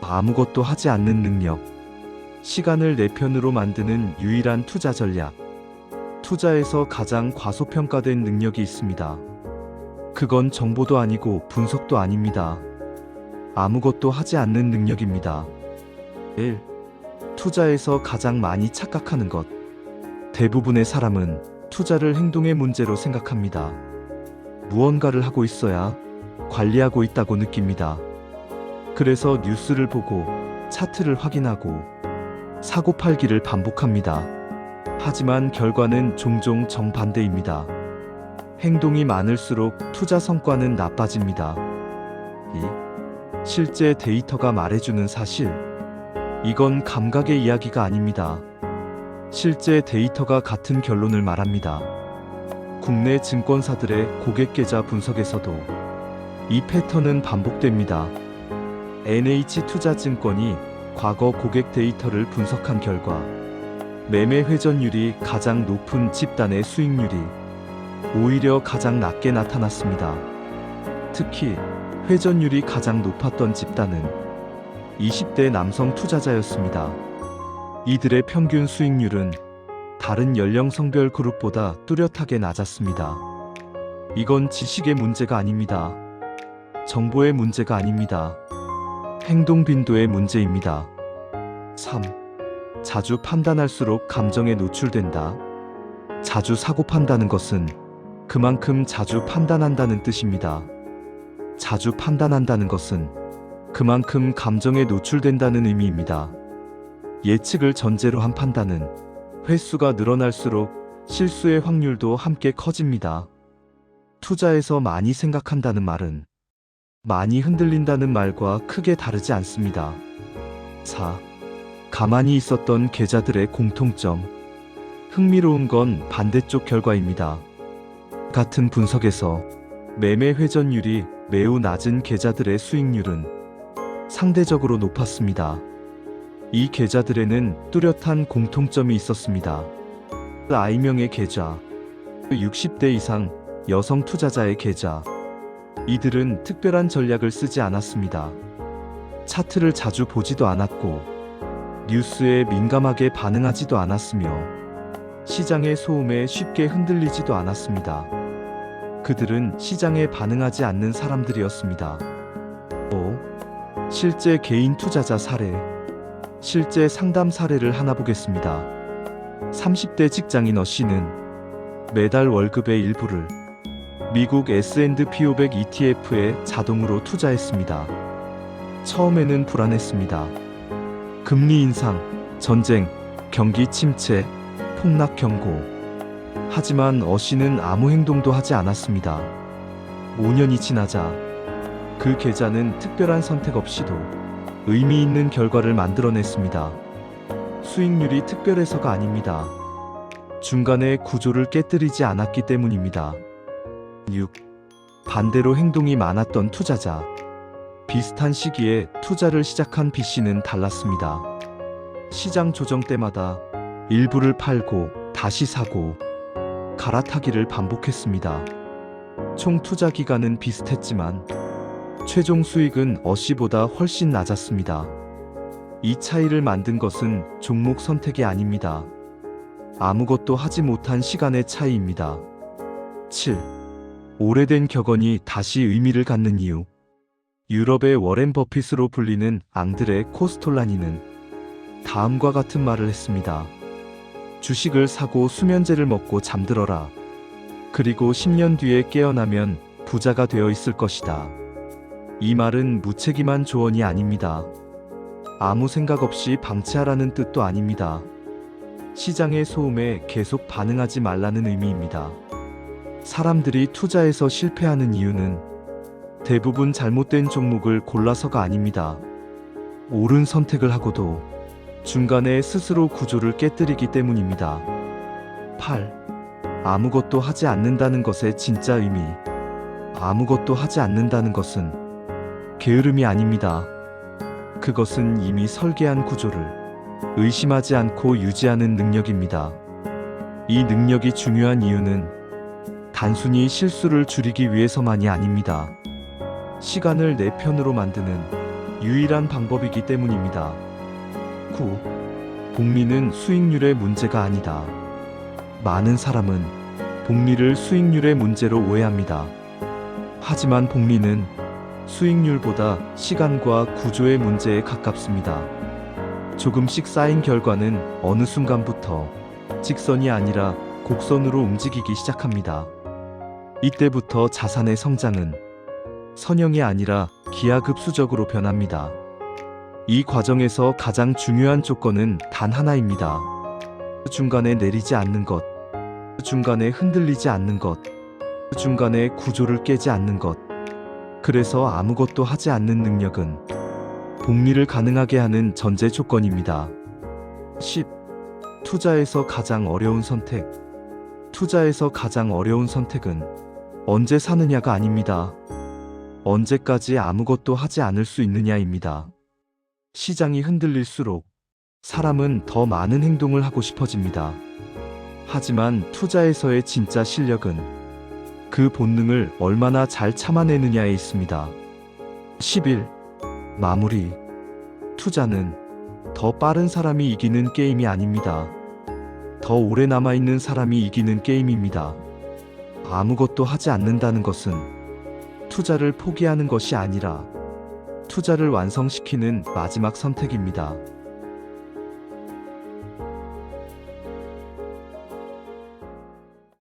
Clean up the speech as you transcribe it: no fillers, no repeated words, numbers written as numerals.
아무것도 하지 않는 능력. 시간을 내 편으로 만드는 유일한 투자 전략. 투자에서 가장 과소평가된 능력이 있습니다. 그건 정보도 아니고 분석도 아닙니다. 아무것도 하지 않는 능력입니다. 1. 투자에서 가장 많이 착각하는 것. 대부분의 사람은 투자를 행동의 문제로 생각합니다. 무언가를 하고 있어야 관리하고 있다고 느낍니다. 그래서 뉴스를 보고 차트를 확인하고 사고 팔기를 반복합니다. 하지만 결과는 종종 정반대입니다. 행동이 많을수록 투자 성과는 나빠집니다. 2. 실제 데이터가 말해주는 사실. 이건 감각의 이야기가 아닙니다. 실제 데이터가 같은 결론을 말합니다. 국내 증권사들의 고객 계좌 분석에서도 이 패턴은 반복됩니다. NH투자증권이 과거 고객 데이터를 분석한 결과 매매 회전율이 가장 높은 집단의 수익률이 오히려 가장 낮게 나타났습니다. 특히 회전율이 가장 높았던 집단은 20대 남성 투자자였습니다. 이들의 평균 수익률은 다른 연령 성별 그룹보다 뚜렷하게 낮았습니다. 이건 지식의 문제가 아닙니다. 정보의 문제가 아닙니다. 행동 빈도의 문제입니다. 3. 자주 판단할수록 감정에 노출된다. 자주 사고 판다는 것은 그만큼 자주 판단한다는 뜻입니다. 자주 판단한다는 것은 그만큼 감정에 노출된다는 의미입니다. 예측을 전제로 한 판단은 횟수가 늘어날수록 실수의 확률도 함께 커집니다. 투자에서 많이 생각한다는 말은 많이 흔들린다는 말과 크게 다르지 않습니다. 4. 가만히 있었던 계좌들의 공통점. 흥미로운 건 반대쪽 결과입니다. 같은 분석에서 매매 회전율이 매우 낮은 계좌들의 수익률은 상대적으로 높았습니다. 이 계좌들에는 뚜렷한 공통점이 있었습니다. I명의 계좌, 60대 이상 여성 투자자의 계좌. 이들은 특별한 전략을 쓰지 않았습니다. 차트를 자주 보지도 않았고 뉴스에 민감하게 반응하지도 않았으며 시장의 소음에 쉽게 흔들리지도 않았습니다. 그들은 시장에 반응하지 않는 사람들이었습니다. 5. 실제 개인 투자자 사례. 실제 상담 사례를 하나 보겠습니다. 30대 직장인 어씨는 매달 월급의 일부를 미국 S&P 500 ETF에 자동으로 투자했습니다. 처음에는 불안했습니다. 금리 인상, 전쟁, 경기 침체, 폭락 경고. 하지만 어씨는 아무 행동도 하지 않았습니다. 5년이 지나자 그 계좌는 특별한 선택 없이도 의미 있는 결과를 만들어냈습니다. 수익률이 특별해서가 아닙니다. 중간에 구조를 깨뜨리지 않았기 때문입니다. 6. 반대로 행동이 많았던 투자자. 비슷한 시기에 투자를 시작한 B씨는 달랐습니다. 시장 조정 때마다 일부를 팔고 다시 사고 갈아타기를 반복했습니다. 총 투자 기간은 비슷했지만 최종 수익은 어씨보다 훨씬 낮았습니다. 이 차이를 만든 것은 종목 선택이 아닙니다. 아무것도 하지 못한 시간의 차이입니다. 7. 오래된 격언이 다시 의미를 갖는 이유. 유럽의 워렌 버핏으로 불리는 앙드레 코스톨라니는 다음과 같은 말을 했습니다. 주식을 사고 수면제를 먹고 잠들어라. 그리고 10년 뒤에 깨어나면 부자가 되어 있을 것이다. 이 말은 무책임한 조언이 아닙니다. 아무 생각 없이 방치하라는 뜻도 아닙니다. 시장의 소음에 계속 반응하지 말라는 의미입니다. 사람들이 투자에서 실패하는 이유는 대부분 잘못된 종목을 골라서가 아닙니다. 옳은 선택을 하고도 중간에 스스로 구조를 깨뜨리기 때문입니다. 8. 아무것도 하지 않는다는 것의 진짜 의미. 아무것도 하지 않는다는 것은 게으름이 아닙니다. 그것은 이미 설계한 구조를 의심하지 않고 유지하는 능력입니다. 이 능력이 중요한 이유는 단순히 실수를 줄이기 위해서만이 아닙니다. 시간을 내 편으로 만드는 유일한 방법이기 때문입니다. 9. 복리는 수익률의 문제가 아니다. 많은 사람은 복리를 수익률의 문제로 오해합니다. 하지만 복리는 수익률보다 시간과 구조의 문제에 가깝습니다. 조금씩 쌓인 결과는 어느 순간부터 직선이 아니라 곡선으로 움직이기 시작합니다. 이때부터 자산의 성장은 선형이 아니라 기하급수적으로 변합니다. 이 과정에서 가장 중요한 조건은 단 하나입니다. 중간에 내리지 않는 것, 중간에 흔들리지 않는 것, 중간에 구조를 깨지 않는 것. 그래서 아무것도 하지 않는 능력은 복리를 가능하게 하는 전제 조건입니다. 10. 투자에서 가장 어려운 선택. 투자에서 가장 어려운 선택은 언제 사느냐가 아닙니다. 언제까지 아무것도 하지 않을 수 있느냐입니다. 시장이 흔들릴수록 사람은 더 많은 행동을 하고 싶어집니다. 하지만 투자에서의 진짜 실력은 그 본능을 얼마나 잘 참아내느냐에 있습니다. 11. 마무리. 투자는 더 빠른 사람이 이기는 게임이 아닙니다. 더 오래 남아있는 사람이 이기는 게임입니다. 아무것도 하지 않는다는 것은 투자를 포기하는 것이 아니라 투자를 완성시키는 마지막 선택입니다.